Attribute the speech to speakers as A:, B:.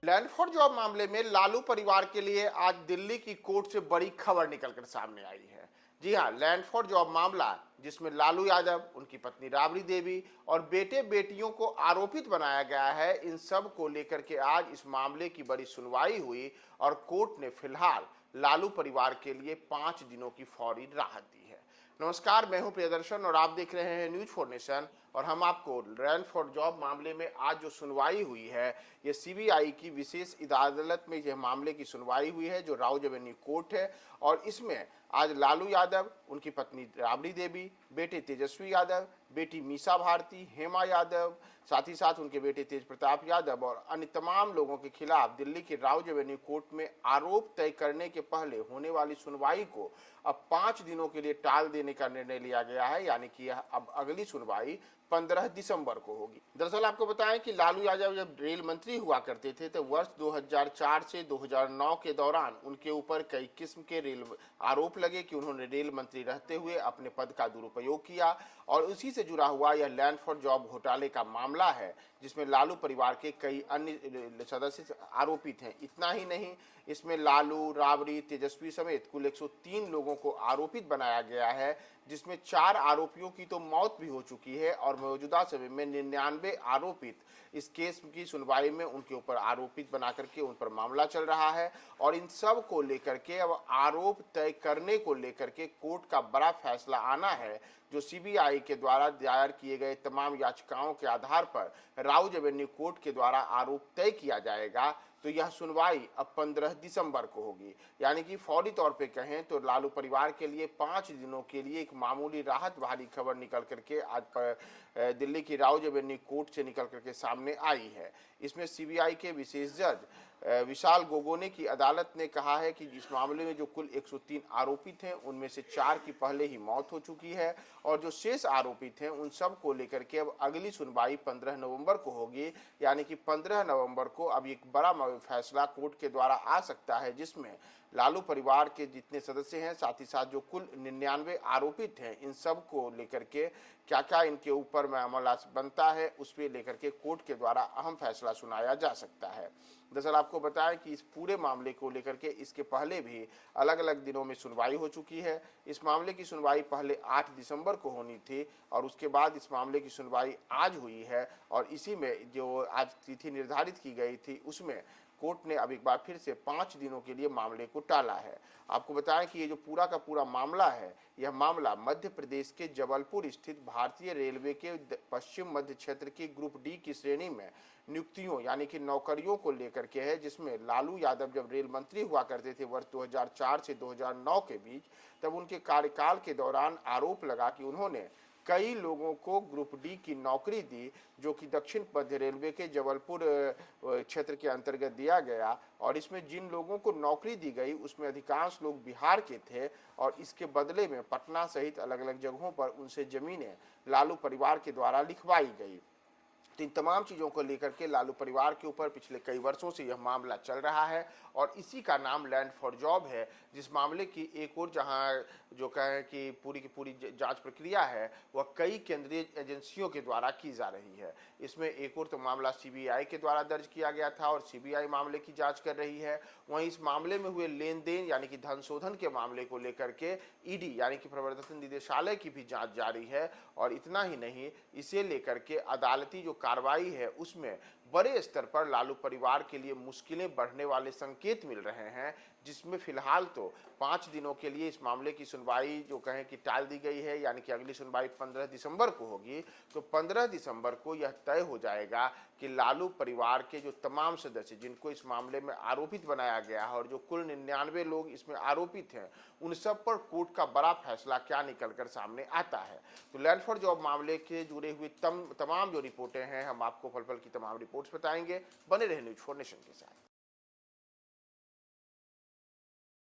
A: Land for job मामले में लालू परिवार के लिए आज दिल्ली की कोर्ट से बड़ी खबर निकलकर सामने आई है। जी हां, लैंड फॉर जॉब मामला जिसमें लालू यादव, उनकी पत्नी राबड़ी देवी और बेटे बेटियों को आरोपित बनाया गया है, इन सब को लेकर के आज इस मामले की बड़ी सुनवाई हुई और कोर्ट ने फिलहाल लालू परिवार के लिए 5 दिनों की फौरी राहत दी है। नमस्कार, मैं हूं प्रियदर्शन और आप देख रहे हैं न्यूज फॉर नेशन। और हम आपको लैंड फॉर जॉब मामले में आज जो सुनवाई हुई है, ये सीबीआई की विशेष अदालत में यह मामले की सुनवाई हुई है, जो राउज एवेन्यू कोर्ट है। और इसमें आज लालू यादव, उनकी पत्नी राबड़ी देवी, बेटे तेजस्वी यादव, बेटी मीसा भारती, हेमा यादव, साथ ही साथ उनके बेटे तेज प्रताप यादव और अन्य तमाम लोगों के खिलाफ दिल्ली के राउज एवेन्यू कोर्ट में आरोप तय करने के पहले होने वाली सुनवाई को अब 5 दिनों के लिए टाल देने का निर्णय लिया गया है। यानी कि अब अगली सुनवाई 15 दिसंबर को होगी। दरअसल आपको बताएं कि लालू यादव जब रेल मंत्री हुआ करते थे तो वर्ष 2004 से 2009 के दौरान उनके ऊपर कई किस्म के रेल आरोप लगे कि उन्होंने रेल मंत्री रहते हुए अपने पद का दुरुपयोग किया। और उसी से जुड़ा हुआ यह लैंड फॉर जॉब घोटाले का मामला है, जिसमें लालू परिवार के कई अन्य सदस्य आरोपित हैं। इतना ही नहीं, इसमें लालू, राबड़ी, तेजस्वी समेत कुल 103 लोगों को आरोपित बनाया गया है, जिसमें 4 आरोपियों की तो मौत भी हो चुकी है और मौजूदा समय में 99 आरोपित इस केस की सुनवाई में उनके ऊपर आरोपित बना करके उन पर मामला चल रहा है। और इन सब को लेकर के अब आरोप तय करने को लेकर के कोर्ट का बड़ा फैसला आना है, जो सीबीआई के द्वारा दायर किए गए तमाम याचिकाओं के आधार पर राउज एवेन्यू कोर्ट के द्वारा आरोप तय किया जाएगा। तो यह सुनवाई अब 15 दिसंबर को होगी। यानी कि फौरी तौर पे कहें तो लालू परिवार के लिए 5 दिनों के लिए एक मामूली राहत वाली खबर निकल करके आज दिल्ली की राउज एवेन्यू कोर्ट से निकल करके सामने आई है। इसमें सीबीआई के विशेष जज विशाल गोगोने की अदालत ने कहा है कि इस मामले में जो कुल 103 आरोपित हैं, उनमें से 4 की पहले ही मौत हो चुकी है और जो शेष आरोपित हैं उन सब को लेकर के अब अगली सुनवाई 15 नवंबर को होगी। यानी कि 15 नवंबर को अब एक बड़ा फैसला कोर्ट के द्वारा आ सकता है, जिसमें लालू परिवार के जितने सदस्य हैं, साथ ही साथ जो कुल 99 आरोपित हैं, इन सब को लेकर के क्या क्या इनके ऊपर मामला बनता है, उस पर लेकर के कोर्ट के द्वारा अहम फैसला सुनाया जा सकता है। दरअसल आपको बताएं कि इस पूरे मामले को लेकर के इसके पहले भी अलग अलग दिनों में सुनवाई हो चुकी है। इस मामले की सुनवाई पहले 8 दिसंबर को होनी थी और उसके बाद इस मामले की सुनवाई आज हुई है। और इसी में जो आज तिथि निर्धारित की गई थी, उसमें कोर्ट ने अब एक बार फिर से 5 दिनों के लिए मामले को टाला है। आपको बताएं कि ये जो पूरा का पूरा मामला है, यह मामला मध्य प्रदेश के जबलपुर स्थित भारतीय रेलवे के पश्चिम मध्य क्षेत्र की ग्रुप डी की श्रेणी में नियुक्तियों यानी कि नौकरियों को लेकर के है, जिसमें लालू यादव जब रेल मंत्री हुआ करते थे वर्ष 2004 से 2009 के बीच, तब उनके कार्यकाल के दौरान आरोप लगा कि उन्होंने कई लोगों को ग्रुप डी की नौकरी दी, जो कि दक्षिण मध्य रेलवे के जबलपुर क्षेत्र के अंतर्गत दिया गया। और इसमें जिन लोगों को नौकरी दी गई उसमें अधिकांश लोग बिहार के थे और इसके बदले में पटना सहित अलग अलग जगहों पर उनसे जमीनें लालू परिवार के द्वारा लिखवाई गई। तो इन तमाम चीज़ों को लेकर के लालू परिवार के ऊपर पिछले कई वर्षों से यह मामला चल रहा है और इसी का नाम लैंड फॉर जॉब है। जिस मामले की एक और जहां जो कहें कि पूरी की पूरी जांच प्रक्रिया है, वह कई केंद्रीय एजेंसियों के द्वारा की जा रही है। इसमें एक और तो मामला सीबीआई के द्वारा दर्ज किया गया था और सीबीआई मामले की जांच कर रही है। वहीं इस मामले में हुए लेन देन यानी कि धन शोधन के मामले को लेकर के ईडी यानी कि प्रवर्तन निदेशालय की भी जाँच जारी है। और इतना ही नहीं, इसे लेकर के अदालती जो कार्रवाई है उसमें बड़े स्तर पर लालू परिवार के लिए मुश्किलें बढ़ने वाले संकेत मिल रहे हैं, जिसमें फिलहाल तो 5 दिनों के लिए इस मामले की सुनवाई जो कहें कि टाल दी गई है। यानी कि अगली सुनवाई 15 दिसंबर को होगी। तो 15 दिसंबर को यह तय हो जाएगा कि लालू परिवार के जो तमाम सदस्य जिनको इस मामले में आरोपित बनाया गया है और जो कुल 99 लोग इसमें आरोपित हैं, उन सब पर कोर्ट का बड़ा फैसला क्या निकलकर सामने आता है। तो लैंड फॉर जॉब मामले के जुड़े हुए तमाम जो रिपोर्टें हैं, हम आपको पल पल की तमाम रिपोर्ट्स बताएंगे। बने रहे न्यूज फॉर नेशन के साथ।